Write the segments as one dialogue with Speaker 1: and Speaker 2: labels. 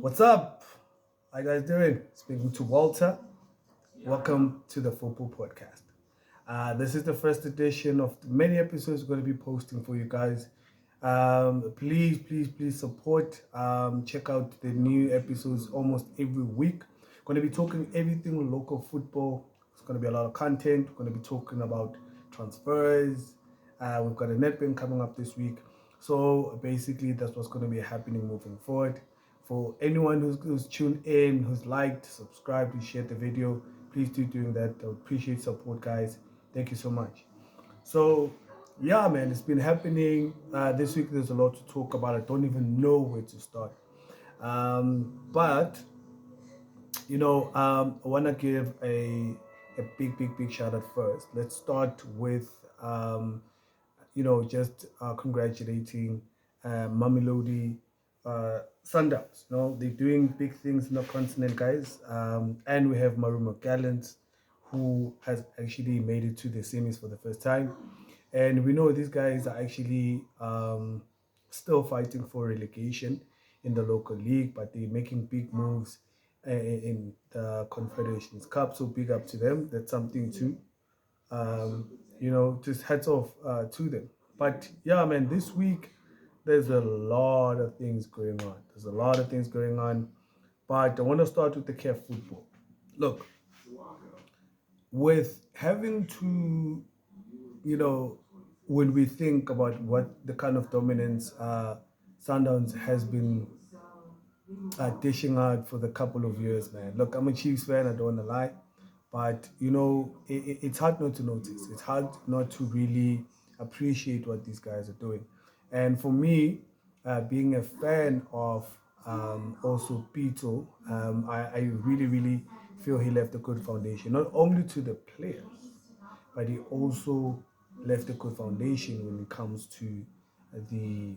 Speaker 1: What's up? How you guys doing? Speaking to Walter. Welcome to the Football Podcast. This is the first edition of the many episodes we're going to be posting for you guys. Please support. Check out the new episodes almost every week. Going to be talking everything local football. It's going to be a lot of content. We're going to be talking about transfers. We've got a NedbankCup coming up this week. So basically, that's what's going to be happening moving forward. For anyone who's tuned in, who's liked, subscribed, and shared the video, please do doing that. I appreciate support, guys. Thank you so much. So, yeah, man, it's been happening. This week there's a lot to talk about. I don't even know where to start. But I want to give a big shout out first. Let's start with just congratulating Mamelodi Sundowns. They're doing big things in the continent, guys. And we have Marumo Gallants, who has actually made it to the semis for the first time. And we know these guys are actually still fighting for relegation in the local league, but they're making big moves in the Confederations Cup. So big up to them. That's something too. Just hats off to them. But yeah, man, this week there's a lot of things going on. But I want to start with the CAF football. Look, with having to, when we think about what the kind of dominance Sundowns has been dishing out for the couple of years, man. Look, I'm a Chiefs fan, I don't want to lie. But, it's hard not to notice. It's hard not to really appreciate what these guys are doing. And for me, being a fan of also Pito, I really feel he left a good foundation, not only to the players, but he also left a good foundation when it comes to the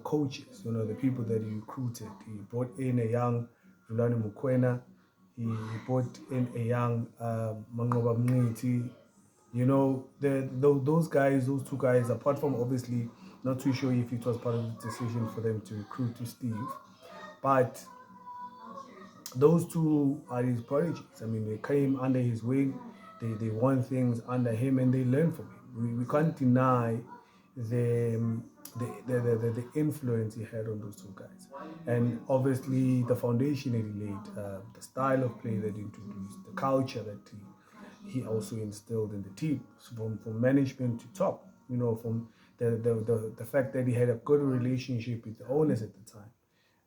Speaker 1: coaches, the people that he recruited. He brought in a young Rulani Mukwena. He brought in a young Mangoba Mniti. Those two guys, apart from obviously not too sure if it was part of the decision for them to recruit to Steve, but those two are his prodigies. I mean, they came under his wing, they won things under him, and they learned from him. We can't deny the influence he had on those two guys, and obviously the foundation that he laid, the style of play that he introduced, the culture that he also instilled in the team, from management to top. From the fact that he had a good relationship with the owners at the time.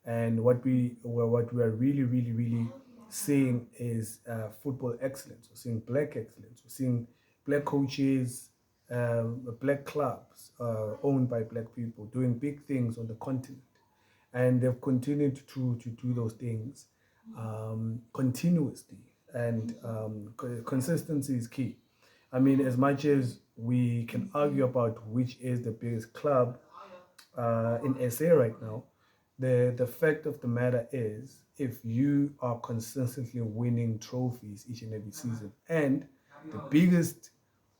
Speaker 1: And what we are really seeing is football excellence. We're seeing black excellence. We're seeing black coaches, black clubs owned by black people doing big things on the continent, and they've continued to do those things continuously. And consistency is key. I mean, as much as we can argue about which is the biggest club in SA right now, the fact of the matter is, if you are consistently winning trophies each and every season, and the biggest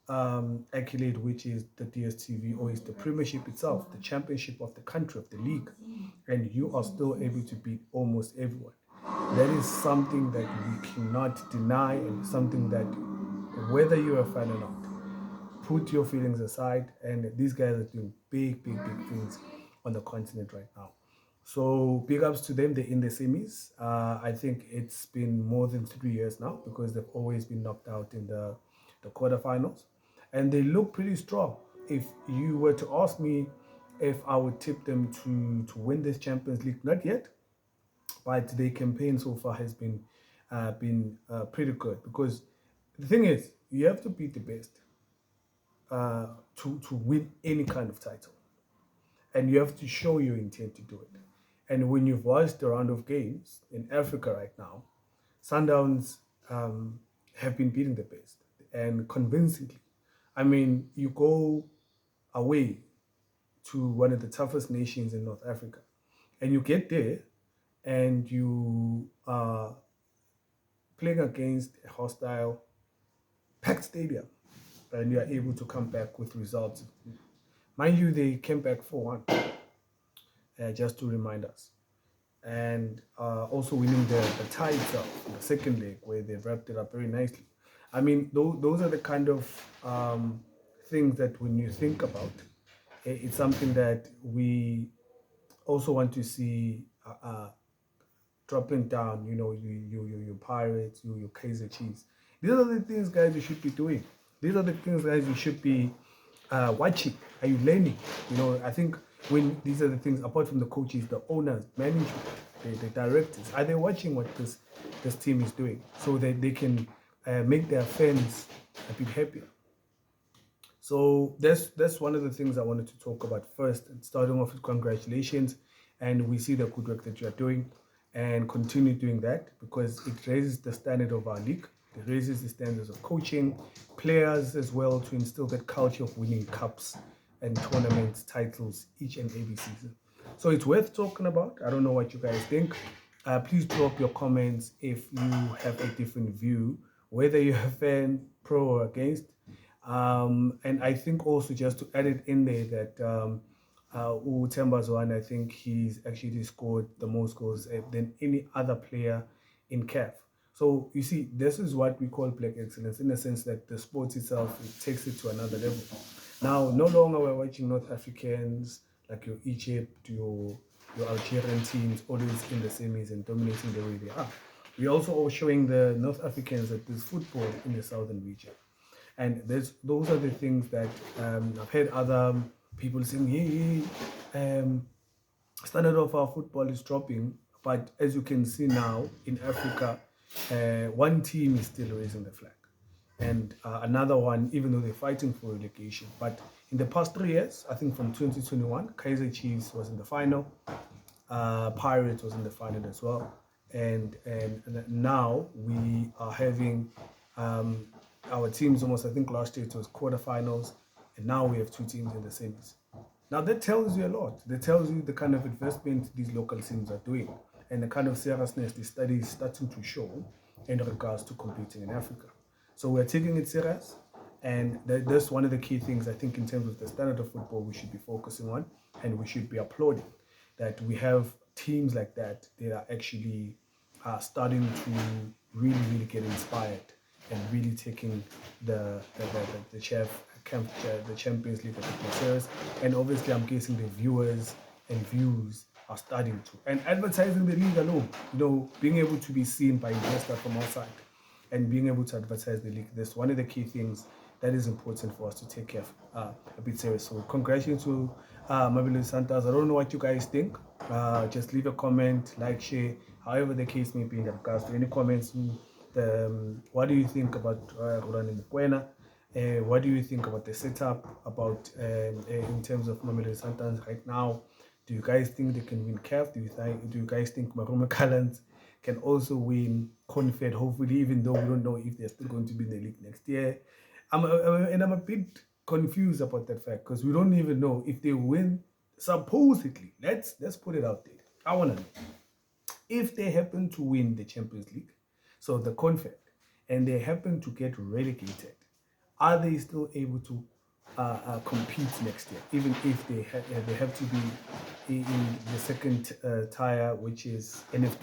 Speaker 1: accolade, which is the DSTV, or is the Premiership itself, the championship of the country, of the league, and you are still able to beat almost everyone, that is something that we cannot deny, and something that, whether you're a fan or not, put your feelings aside. And these guys are doing big things on the continent right now. So big ups to them. They're in the semis. I think it's been more than 3 years now, because they've always been knocked out in the quarterfinals. And they look pretty strong. If you were to ask me if I would tip them to win this Champions League, not yet, but their campaign so far has been pretty good. Because the thing is, you have to beat the best to win any kind of title. And you have to show your intent to do it. And when you've watched a round of games in Africa right now, Sundowns have been beating the best, and convincingly. I mean, you go away to one of the toughest nations in North Africa, and you get there, and you are playing against a hostile, packed stadium, and you are able to come back with results. Mind you, they came back 4-1, just to remind us. and also winning the tie itself, the second leg, where they wrapped it up very nicely. I mean, those are the kind of things that when you think about, it's something that we also want to see dropping down, you Pirates, you Kaiser Chiefs. These are the things, guys, you should be doing. These are the things, guys, you should be watching. Are you learning? I think when these are the things, apart from the coaches, the owners, management, the directors, are they watching what this team is doing so that they can make their fans a bit happier? So that's one of the things I wanted to talk about first. Starting off with congratulations, and we see the good work that you are doing, and continue doing that because it raises the standard of our league. It raises the standards of coaching, players as well, to instill that culture of winning cups and tournaments, titles each and every season. So it's worth talking about. I don't know what you guys think. Please drop your comments if you have a different view, whether you're a fan, pro or against. And I think also just to add it in there that Utemba's one, I think he's actually scored the most goals than any other player in CAF. So you see, this is what we call black excellence in the sense that the sport itself, it takes it to another level. Now, no longer we're watching North Africans like your Egypt, your Algerian teams always in the semis and dominating the way they are. We're also showing the North Africans that there's football in the southern region. And those are the things that I've heard other people saying, standard of our football is dropping. But as you can see now in Africa, one team is still raising the flag. And another one, even though they're fighting for relegation. But in the past 3 years, I think from 2021, Kaiser Chiefs was in the final. Pirates was in the final as well. And now we are having our teams almost, I think last year it was quarterfinals, and now we have 2 teams in the semis. Now that tells you a lot. That tells you the kind of investment these local teams are doing and the kind of seriousness the study is starting to show in regards to competing in Africa. So we're taking it serious, and that's one of the key things I think in terms of the standard of football we should be focusing on, and we should be applauding that we have teams like that that are actually starting to really get inspired and really taking the Champions League a bit more serious. And obviously, I'm guessing the viewers and views are starting to. And advertising the league alone, being able to be seen by investors from outside and being able to advertise the league, that's one of the key things that is important for us to take care of a bit serious. So congratulations to Mamelodi Santos. I don't know what you guys think. Just leave a comment, like, share, however the case may be in regards to any comments. What do you think about Rolando Mokwena? What do you think about the setup, about in terms of Mamelodi Sundowns right now? Do you guys think they can win CAF? Do you guys think Marume Gallants can also win Confed, hopefully, even though we don't know if they're still going to be in the league next year? I'm a bit confused about that fact because we don't even know if they win, supposedly. Let's put it out there. I want to know. If they happen to win the Champions League, so the Confed, and they happen to get relegated, are they still able to compete next year, even if they have to be in the second tier, which is NFD?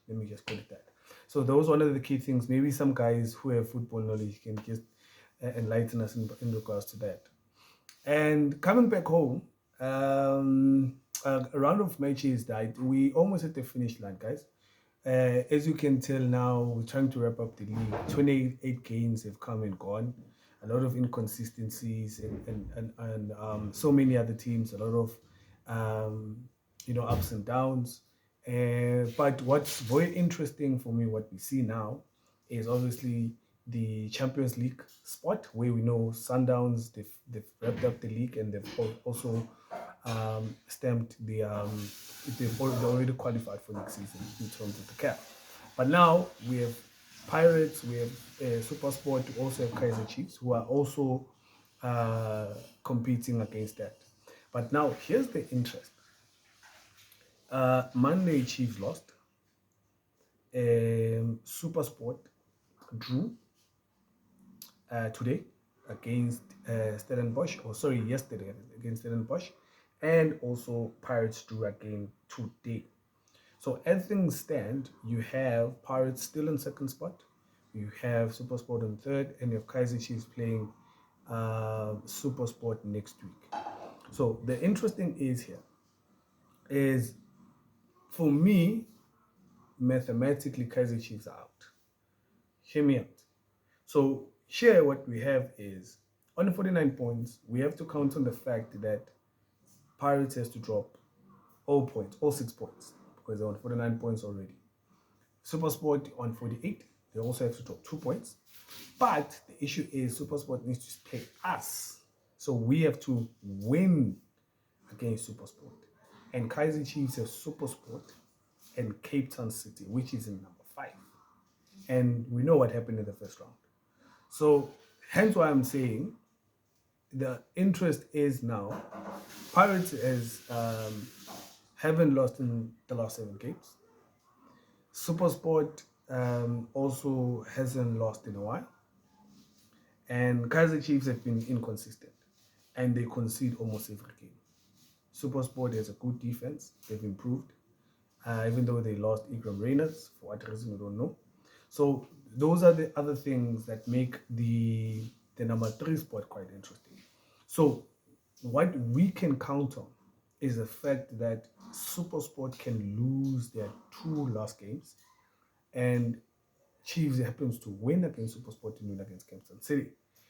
Speaker 1: Let me just put it that. So those one of the key things. Maybe some guys who have football knowledge can just enlighten us in regards to that. And coming back home, a round of matches died. We almost at the finish line, guys. As you can tell now, we're trying to wrap up the league. 28 games have come and gone. A lot of inconsistencies and so many other teams. A lot of ups and downs. But what's very interesting for me, what we see now, is obviously the Champions League spot, where we know Sundowns, they've wrapped up the league, and they've also stamped they've already qualified for next season in terms of the CAF. But now we have Pirates, we have Super Sport, we also have Kaiser Chiefs, who are also competing against that. But now here's the interest. Monday Chiefs lost. Super Sport drew today against Stellenbosch, yesterday against Stellenbosch, and also Pirates drew again today. So as things stand, you have Pirates still in second spot, you have SuperSport in third, and you have Kaizer Chiefs playing SuperSport next week. So the interesting is for me, mathematically, Kaizer Chiefs are out. Hear me out. So here what we have is, on the 49 points, we have to count on the fact that Pirates has to drop all points, all 6 points, because they're on 49 points already. SuperSport on 48, they also have to drop 2 points. But the issue is SuperSport needs to play us. So we have to win against SuperSport. And Kaizer Chiefs have SuperSport and Cape Town City, which is in number 5. And we know what happened in the first round. So hence why I'm saying the interest is now. Pirates haven't lost in the last 7 games. SuperSport also hasn't lost in a while. And Kaizer Chiefs have been inconsistent. And they concede almost every game. SuperSport has a good defense. They've improved. Even though they lost Ingram Reynolds, for what reason we don't know. So those are the other things that make the number 3 spot quite interesting. So what we can count on is the fact that SuperSport can lose their 2 last games, and Chiefs happens to win against SuperSport and win against Cape Town City.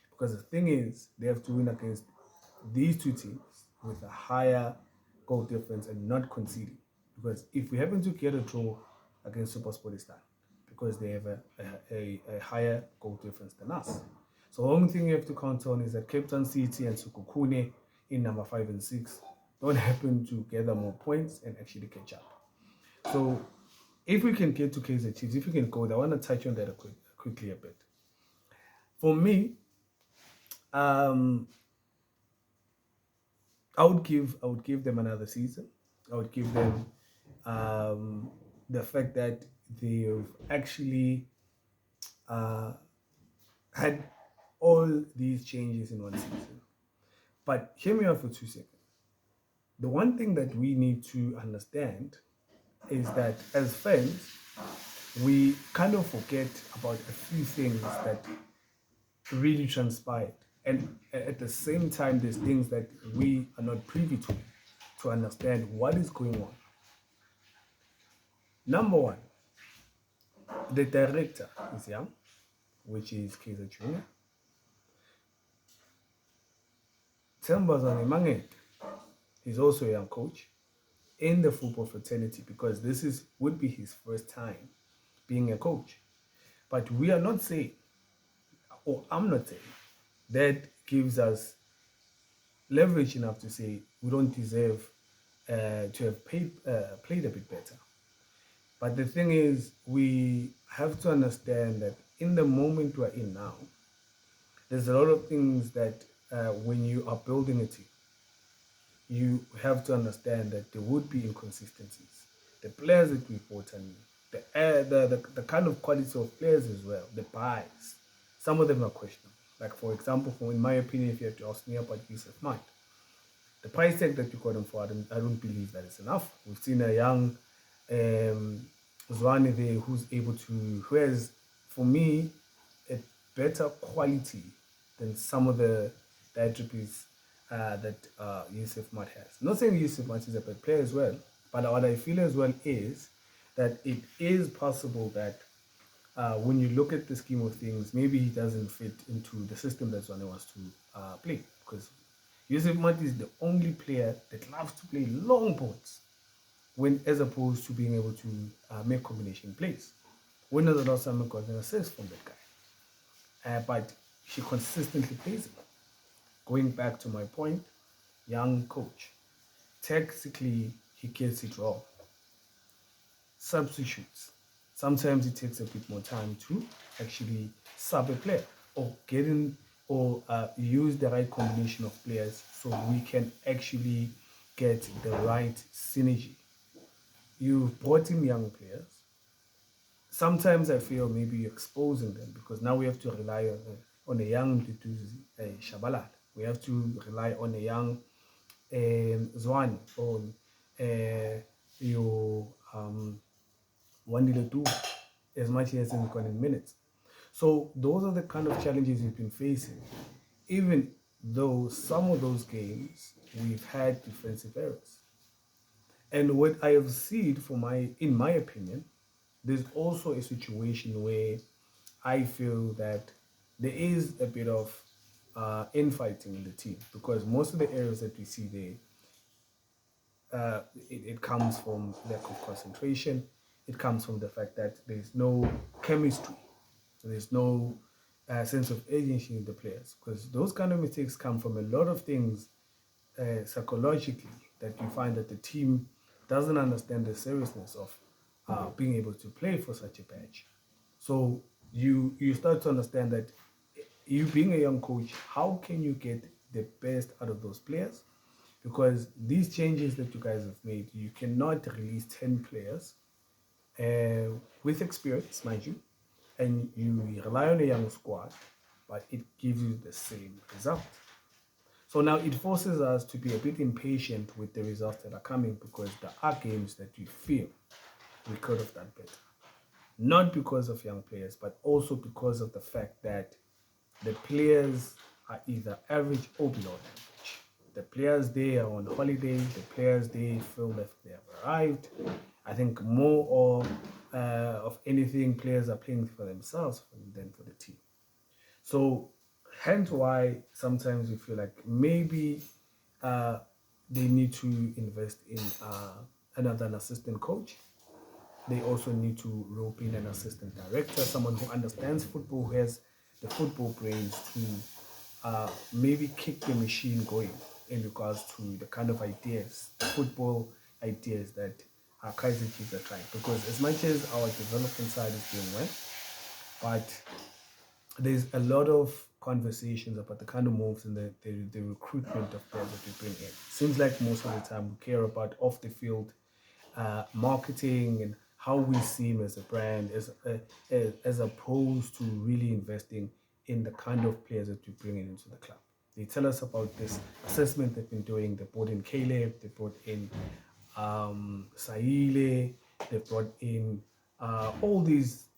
Speaker 1: Because the thing is, they have to win against these 2 teams with a higher goal difference and not conceding. Because if we happen to get a draw against SuperSport, it's done. Because they have a higher goal difference than us. So the only thing you have to count on is that Cape Town City and Sekhukhune in number 5 and 6 don't happen to gather more points and actually catch up. So if we can get to Kaizer Chiefs, if we can go there, I want to touch on that quickly a bit. For me, I would give them another season. I would give them the fact that they've actually had all these changes in one season. But hear me out for 2 seconds. The one thing that we need to understand is that as fans, we kind of forget about a few things that really transpired. And at the same time, there's things that we are not privy to understand what is going on. Number 1, the director is young, which is Kaizer Jr. Tembazane Mangete is also a young coach in the football fraternity, because this would be his first time being a coach. But we are not saying, or I'm not saying, that gives us leverage enough to say we don't deserve to have played a bit better. But the thing is, we have to understand that in the moment we're in now, there's a lot of things that when you are building a team, you have to understand that there would be inconsistencies. The players that we brought in, the kind of quality of players as well, the buys, some of them are questionable. Like, for example, in my opinion, if you have to ask me about Yusuf Mind, the price tag that you got him for, I don't believe that it's enough. We've seen a young Zwane there who has, for me, a better quality than some of the attributes that Yusuf Mat has. Not saying Yusuf Mat is a bad player as well, but what I feel as well is that it is possible that when you look at the scheme of things, maybe he doesn't fit into the system that Zwane wants to play. Because Yusuf Mat is the only player that loves to play long balls, as opposed to being able to make combination plays. When was the last time I got an assist from that guy? But she consistently plays it. Going back to my point, young coach. Tactically, he gets it wrong. Substitutes. Sometimes it takes a bit more time to actually sub a player or use the right combination of players so we can actually get the right synergy. You've brought in young players. Sometimes I feel maybe you're exposing them, because now we have to rely on a young Shabalala. We have to rely on a young Zwane, on your One did do as much as in in minutes. So those are the kind of challenges we've been facing. Even though some of those games we've had defensive errors. And what I have seen in my opinion, there's also a situation where I feel that there is a bit of infighting in the team because most of the errors that we see there, it comes from lack of concentration. It comes from the fact that there's no chemistry. There's no sense of agency in the players because those kind of mistakes come from a lot of things psychologically that you find that the team doesn't understand the seriousness of being able to play for such a badge. So you start to understand that you being a young coach, how can you get the best out of those players? Because these changes that you guys have made, you cannot release 10 players with experience, mind you, and you rely on a young squad, but it gives you the same result. So now it forces us to be a bit impatient with the results that are coming because there are games that we feel we could have done better. Not because of young players, but also because of the fact that the players are either average or below average. The players there are on holiday, the players they feel that they have arrived. I think more of anything, players are playing for themselves than for the team. So hence why sometimes we feel like maybe they need to invest in another assistant coach. They also need to rope in an assistant director, someone who understands football, who has the football brains to maybe kick the machine going in regards to the kind of ideas, the football ideas that our Kaiser Chiefs are trying. Because as much as our development side is doing well, but there's a lot of conversations about the kind of moves and the recruitment of players that we bring in. Seems like most of the time we care about off the field marketing and how we see him as a brand, as opposed to really investing in the kind of players that we bring into the club. They tell us about this assessment they've been doing. They brought in Caleb, they brought in Saile, they brought in all these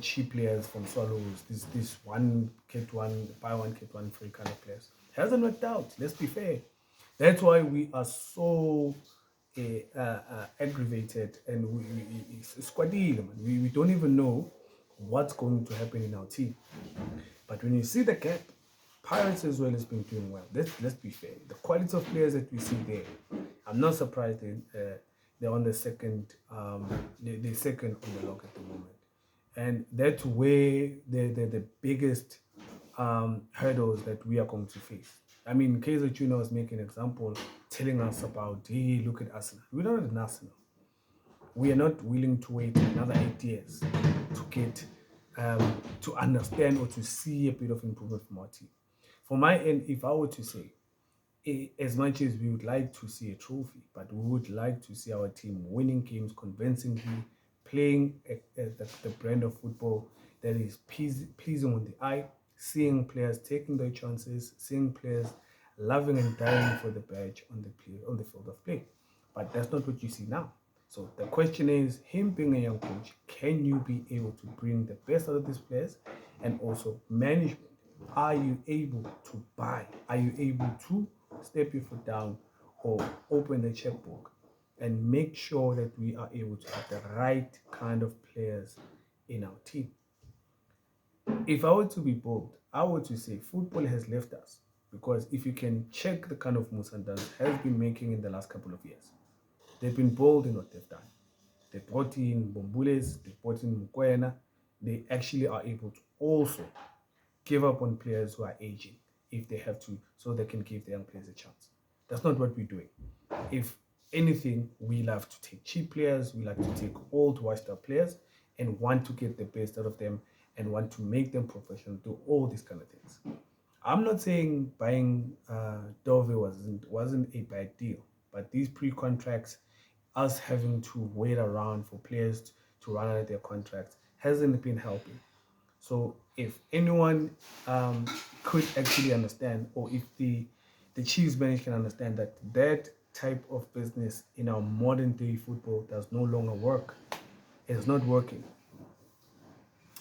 Speaker 1: cheap players from Swallows. This one get one, buy one get one free kind of players. Hasn't worked out. Let's be fair. That's why we are so aggravated and it's squadile, man. We don't even know what's going to happen in our team. But when you see the gap, Pirates as well has been doing well. Let's be fair. The quality of players that we see there, I'm not surprised they're on the second, they're second on the log at the moment. And that's where the biggest hurdles that we are going to face. I mean, Kaiser Junior was making an example, telling us about, hey, look at Arsenal. We're not at Arsenal. We are not willing to wait another 8 years to get to understand or to see a bit of improvement from our team. For my end, if I were to say, as much as we would like to see a trophy, but we would like to see our team winning games convincingly, playing the brand of football that is pleasing on the eye, seeing players taking their chances, seeing players loving and dying for the badge on the field of play. But that's not what you see now. So the question is, him being a young coach, can you be able to bring the best out of these players? And also management, are you able to buy? Are you able to step your foot down or open the checkbook and make sure that we are able to have the right kind of players in our team? If I were to be bold, I would to say football has left us, because if you can check the kind of moves Sundowns has been making in the last couple of years, they've been bold in what they've done. They brought in Bombules, they brought in Mukwena. They actually are able to also give up on players who are aging if they have to, so they can give the young players a chance. That's not what we're doing. If anything, we love to take cheap players, we like to take old, washed-up players and want to get the best out of them and want to make them professional, do all these kind of things. I'm not saying buying Dove wasn't a bad deal, but these pre-contracts, us having to wait around for players to run out their contracts, hasn't been helping. So if anyone could actually understand, or if the Chiefs bench can understand that type of business in our modern day football does no longer work, It's not working.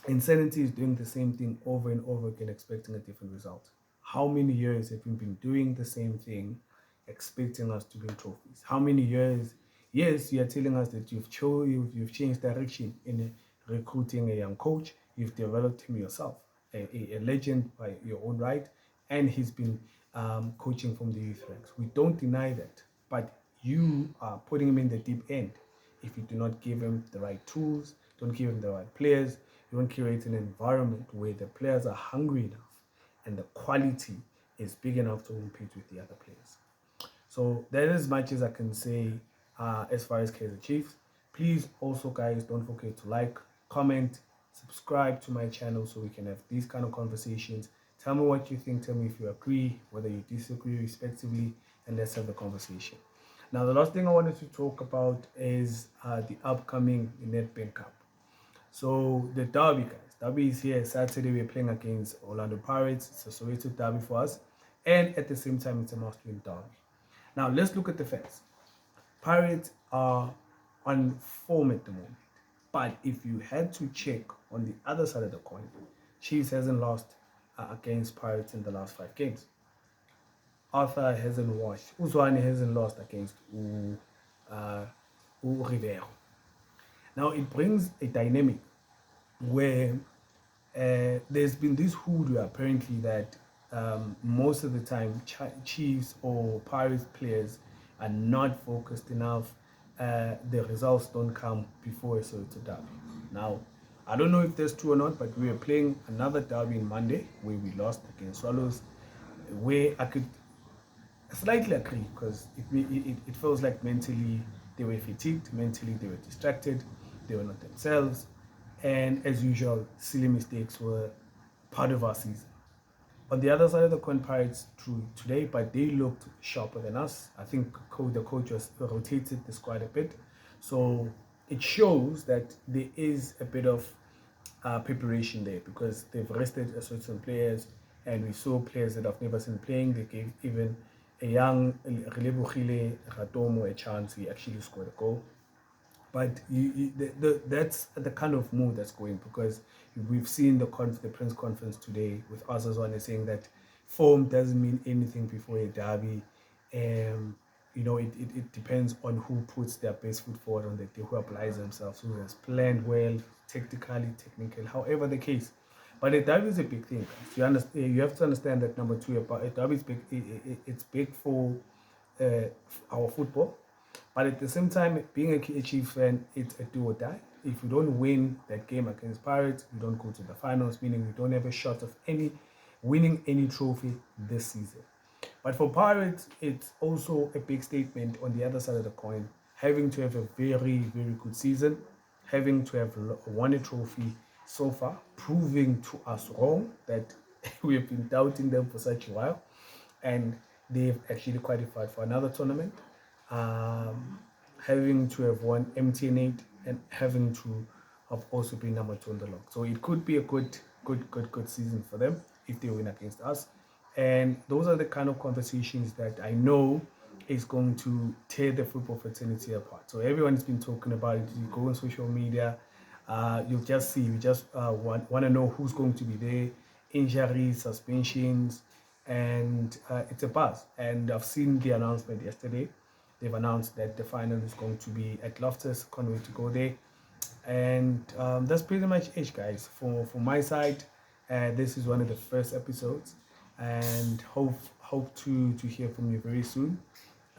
Speaker 1: Insanity is doing the same thing over and over again, expecting a different result. How many years have we been doing the same thing, expecting us to win trophies? How many years? Yes, you are telling us that you've changed direction in recruiting a young coach. You've developed him yourself, a legend by your own right, and he's been coaching from the youth ranks. We don't deny that, but you are putting him in the deep end if you do not give him the right tools, don't give him the right players, you don't create an environment where the players are hungry enough and the quality is big enough to compete with the other players. So that is as much as I can say as far as Kaizer Chiefs. Please also, guys, don't forget to like, comment, subscribe to my channel so we can have these kind of conversations. Tell me what you think. Tell me if you agree, whether you disagree, respectively, and let's have the conversation. Now, the last thing I wanted to talk about is the upcoming NedbankCup. So the derby, guys. Derby is here. Saturday we're playing against Orlando Pirates. It's a SowetoDerby for us, and at the same time it's a must-win derby. Now let's look at the facts. Pirates are on form at the moment, but if you had to check on the other side of the coin, Chiefs hasn't lost against Pirates in the last 5 games. Arthur hasn't watched. Uzwane hasn't lost against Rivero. Now it brings a dynamic where there's been this hoodoo apparently that most of the time Chiefs or Pirates players are not focused enough. The results don't come before a SowetoDerby. Now, I don't know if that's true or not, but we are playing another derby on Monday where we lost against Swallows, where I could slightly agree because it feels like mentally they were fatigued, mentally they were distracted, they were not themselves, and as usual, silly mistakes were part of our season. On the other side of the coin, Pirates drew today, but they looked sharper than us. I think the coach was rotated the squad a bit, so it shows that there is a bit of preparation there because they've rested certain players, and we saw players that I've never seen playing. They gave even a young Relebohile Ratomo a chance. He actually scored a goal. But that's the kind of mood that's going, because we've seen the press conference today with Azazwane saying that form doesn't mean anything before a derby. It depends on who puts their best foot forward on the day, who applies themselves, who has planned well, tactically, technically, however the case. But a derby is a big thing. You understand? You have to understand that number two, a derby is big. It's big for our football. But at the same time, being a Chiefs fan, it's a do or die. If you don't win that game against Pirates, you don't go to the finals, meaning you don't have a shot of winning any trophy this season. But for Pirates, it's also a big statement on the other side of the coin, having to have a very, very good season, having to have won a trophy so far, proving to us wrong that we have been doubting them for such a while, and they've actually qualified for another tournament. Having to have won MTN8 and having to have also been number 2 on the log. So it could be a good season for them if they win against us. And those are the kind of conversations that I know is going to tear the football fraternity apart. So everyone's been talking about it. You go on social media, you'll just see, you just want to know who's going to be there, injuries, suspensions, and it's a buzz. And I've seen the announcement yesterday. They've announced that the final is going to be at Loftus. Can't wait to go there. And that's pretty much it, guys. For my side, this is one of the first episodes, and hope to hear from you very soon.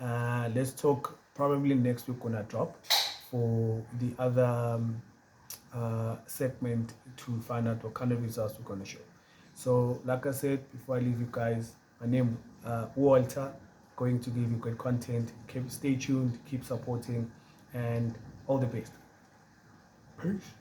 Speaker 1: Let's talk probably next week when I drop for the other segment to find out what kind of results we're going to show. So, like I said, before I leave you guys, my name Walter. Going to give you good content. Stay tuned, keep supporting, and all the best. Peace.